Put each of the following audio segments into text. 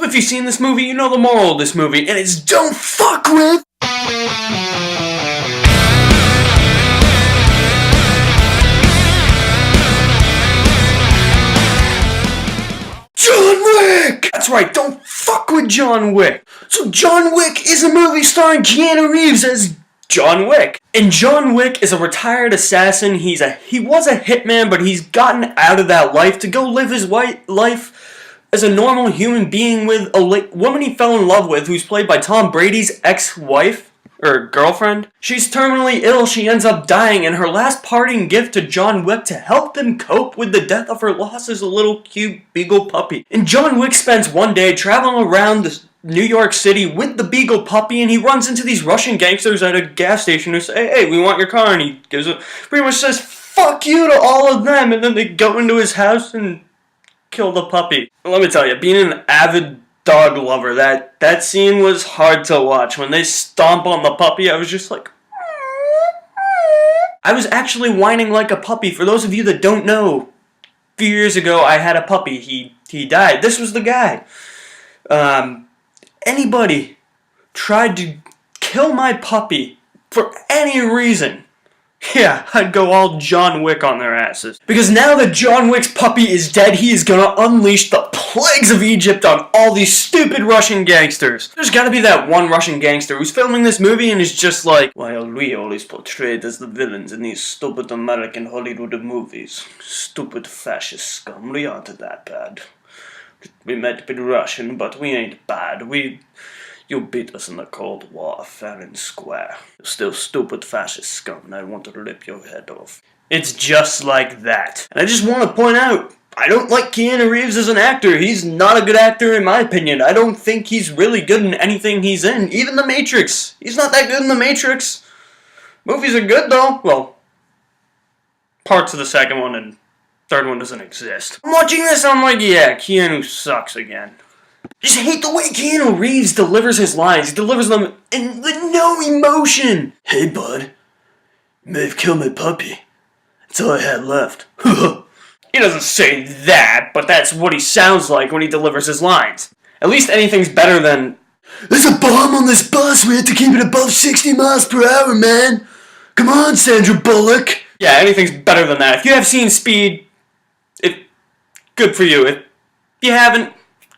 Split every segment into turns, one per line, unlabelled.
If you've seen this movie, you know the moral of this movie, and it's don't fuck with John Wick! That's right, don't fuck with John Wick. So John Wick is a movie starring Keanu Reeves as John Wick. And John Wick is a retired assassin. He was a hitman, but he's gotten out of that life to go live his life as a normal human being with a woman he fell in love with, who's played by Tom Brady's ex-wife, or girlfriend. She's terminally ill, she ends up dying, and her last parting gift to John Wick to help him cope with the death of her loss is a little cute beagle puppy. And John Wick spends one day traveling around New York City with the beagle puppy, and he runs into these Russian gangsters at a gas station who say, hey, we want your car, and he pretty much says, fuck you to all of them, and then they go into his house and kill the puppy. Let me tell you, being an avid dog lover, that scene was hard to watch. When they stomp on the puppy, I was just like, I was actually whining like a puppy. For those of you that don't know, a few years ago I had a puppy. He died. This was the guy. Anybody tried to kill my puppy for any reason, yeah, I'd go all John Wick on their asses. Because now that John Wick's puppy is dead, he is gonna unleash the plagues of Egypt on all these stupid Russian gangsters. There's gotta be that one Russian gangster who's filming this movie and is just like, well, we always portrayed as the villains in these stupid American Hollywood movies. Stupid fascist scum, we aren't that bad. We might be Russian, but we ain't bad. You beat us in the Cold War, fair and square. You're still stupid fascist scum, and I want to rip your head off. It's just like that. And I just want to point out, I don't like Keanu Reeves as an actor. He's not a good actor in my opinion. I don't think he's really good in anything he's in. Even The Matrix. He's not that good in The Matrix. Movies are good though. Well, parts of the second one and third one doesn't exist. I'm watching this, I'm like, yeah, Keanu sucks again. I just hate the way Keanu Reeves delivers his lines. He delivers them with no emotion. Hey, bud. You may have killed my puppy. That's all I had left. He doesn't say that, but that's what he sounds like when he delivers his lines. At least anything's better than, there's a bomb on this bus. We have to keep it above 60 miles per hour, man. Come on, Sandra Bullock. Yeah, anything's better than that. If you have seen Speed, good for you. If you haven't,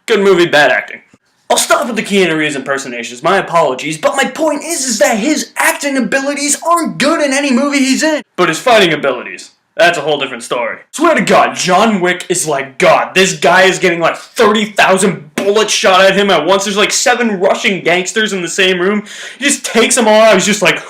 good movie, bad acting. I'll stop with the Keanu Reeves impersonations, my apologies, but my point is that his acting abilities aren't good in any movie he's in. But his fighting abilities, that's a whole different story. Swear to God, John Wick is like God. This guy is getting like 30,000 bullets shot at him at once. There's like 7 Russian gangsters in the same room. He just takes them all out. He's just like,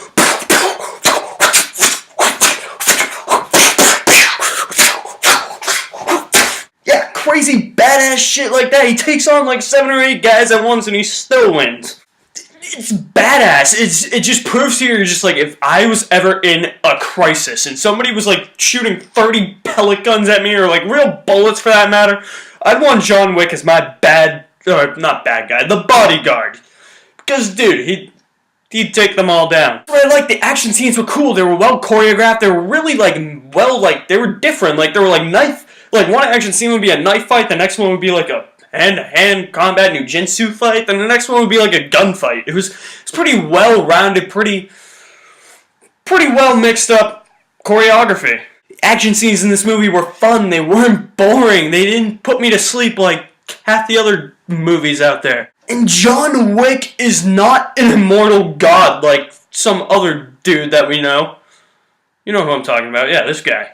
crazy badass shit like that. He takes on like 7 or 8 guys at once and he still wins. It's badass. It just proves to you, you're just like, if I was ever in a crisis and somebody was like shooting 30 pellet guns at me, or like real bullets for that matter, I'd want John Wick as my not bad guy, the bodyguard. Because dude, he'd take them all down. But I like the action scenes were cool. They were well choreographed. They were really they were different. Like they were like one action scene would be a knife fight, the next one would be like a hand-to-hand combat ninjutsu fight, then the next one would be like a gunfight. It was pretty well-rounded, pretty well mixed up choreography. The action scenes in this movie were fun, they weren't boring, they didn't put me to sleep like half the other movies out there. And John Wick is not an immortal god like some other dude that we know. You know who I'm talking about, yeah, this guy.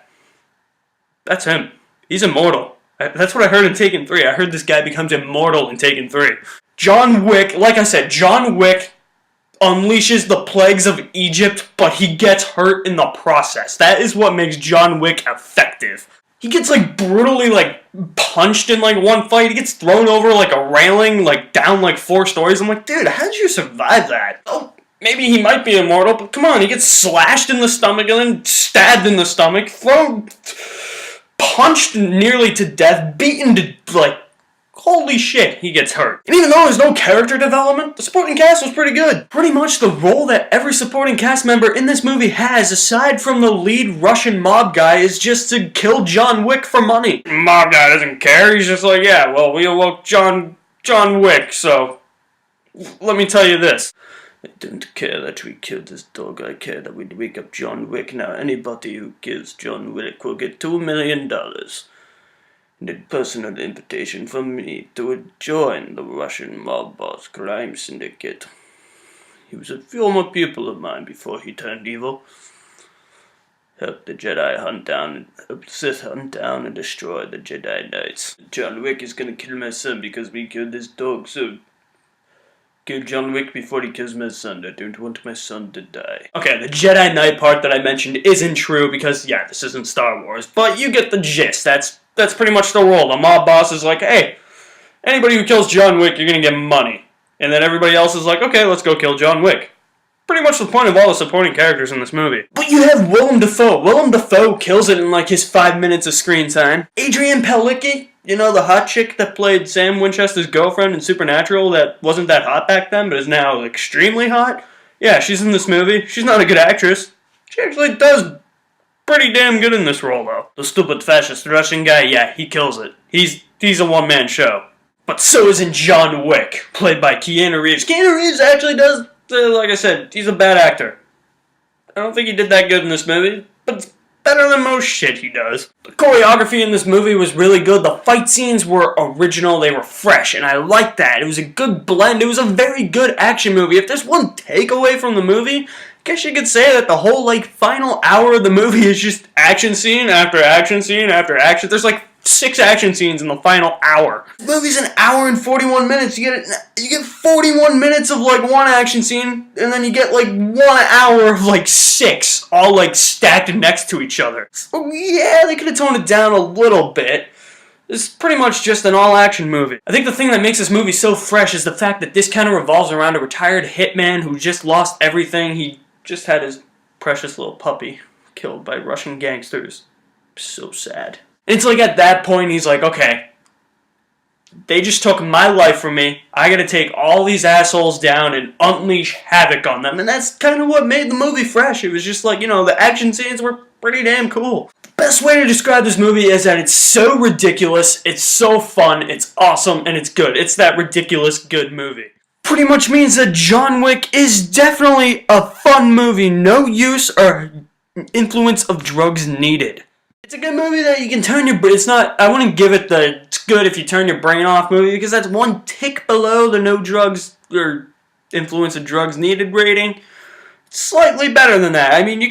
That's him. He's immortal. That's what I heard in Taken 3. I heard this guy becomes immortal in Taken 3. John Wick, like I said, John Wick unleashes the plagues of Egypt, but he gets hurt in the process. That is what makes John Wick effective. He gets like brutally like punched in like one fight. He gets thrown over like a railing, like down like 4 stories. I'm like, dude, how did you survive that? Oh, maybe he might be immortal, but come on, he gets slashed in the stomach and then stabbed in the stomach, punched nearly to death, beaten to, like, holy shit, he gets hurt. And even though there's no character development, the supporting cast was pretty good. Pretty much the role that every supporting cast member in this movie has, aside from the lead Russian mob guy, is just to kill John Wick for money. Mob guy doesn't care, he's just like, yeah, well, we awoke John John Wick, so let me tell you this. I don't care that we killed this dog, I care that we wake up John Wick. Now anybody who kills John Wick will get $2 million. And a personal invitation from me to join the Russian mob boss crime syndicate. He was a former pupil of mine before he turned evil. Help the Jedi hunt down, help the Sith hunt down and destroy the Jedi Knights. John Wick is gonna kill my son because we killed this dog, so kill John Wick before he kills my son. I don't want my son to die. Okay, the Jedi Knight part that I mentioned isn't true because, yeah, this isn't Star Wars, but you get the gist. That's pretty much the role. The mob boss is like, hey, anybody who kills John Wick, you're gonna get money. And then everybody else is like, okay, let's go kill John Wick. Pretty much the point of all the supporting characters in this movie. But you have Willem Dafoe. Willem Dafoe kills it in like his 5 minutes of screen time. Adrienne Palicki, you know, the hot chick that played Sam Winchester's girlfriend in Supernatural that wasn't that hot back then but is now extremely hot? Yeah, she's in this movie. She's not a good actress. She actually does pretty damn good in this role, though. The stupid fascist Russian guy, yeah, he kills it. He's a one-man show. But so isn't John Wick, played by Keanu Reeves. Keanu Reeves actually does, like I said, he's a bad actor. I don't think he did that good in this movie, but it's better than most shit he does. The choreography in this movie was really good. The fight scenes were original, they were fresh, and I liked that. It was a good blend. It was a very good action movie. If there's one takeaway from the movie, I guess you could say that the whole, final hour of the movie is just action scene after action scene after action. There's, 6 action scenes in the final hour. The movie's an hour and 41 minutes. You get 41 minutes of, one action scene, and then you get, 1 hour of, 6, all, stacked next to each other. So, yeah, they could have toned it down a little bit. It's pretty much just an all-action movie. I think the thing that makes this movie so fresh is the fact that this kind of revolves around a retired hitman who just lost everything. He just had his precious little puppy killed by Russian gangsters. So sad. And it's at that point he's like, okay, they just took my life from me. I gotta take all these assholes down and unleash havoc on them. And that's kind of what made the movie fresh. It was just the action scenes were pretty damn cool. The best way to describe this movie is that it's so ridiculous, it's so fun, it's awesome, and it's good. It's that ridiculous good movie. Pretty much means that John Wick is definitely a fun movie. No use or influence of drugs needed. It's a good movie that you can turn your brain. I wouldn't give it the it's good if you turn your brain off movie because that's one tick below the no drugs or influence of drugs needed rating. It's slightly better than that. I mean,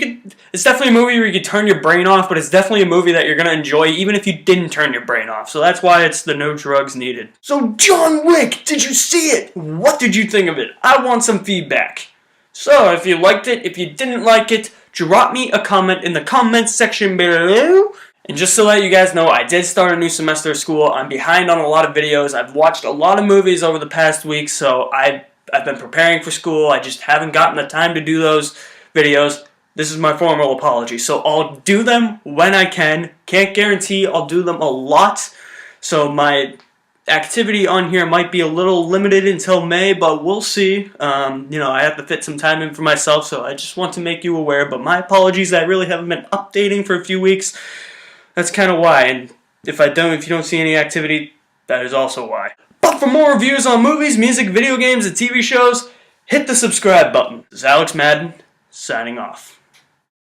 it's definitely a movie where you could turn your brain off, but it's definitely a movie that you're going to enjoy even if you didn't turn your brain off. So that's why it's the no drugs needed. So John Wick, did you see it? What did you think of it? I want some feedback. So if you liked it, if you didn't like it, drop me a comment in the comments section below. And just to let you guys know, I did start a new semester of school. I'm behind on a lot of videos. I've watched a lot of movies over the past week, so I've been preparing for school. I just haven't gotten the time to do those videos. This is my formal apology. So I'll do them when I can. Can't guarantee I'll do them a lot. So my activity on here might be a little limited until May, but we'll see. I have to fit some time in for myself, so I just want to make you aware. But my apologies, I really haven't been updating for a few weeks. That's kind of why. And if you don't see any activity, that is also why. But for more reviews on movies, music, video games, and TV shows, hit the subscribe button. This is Alex Madden, signing off.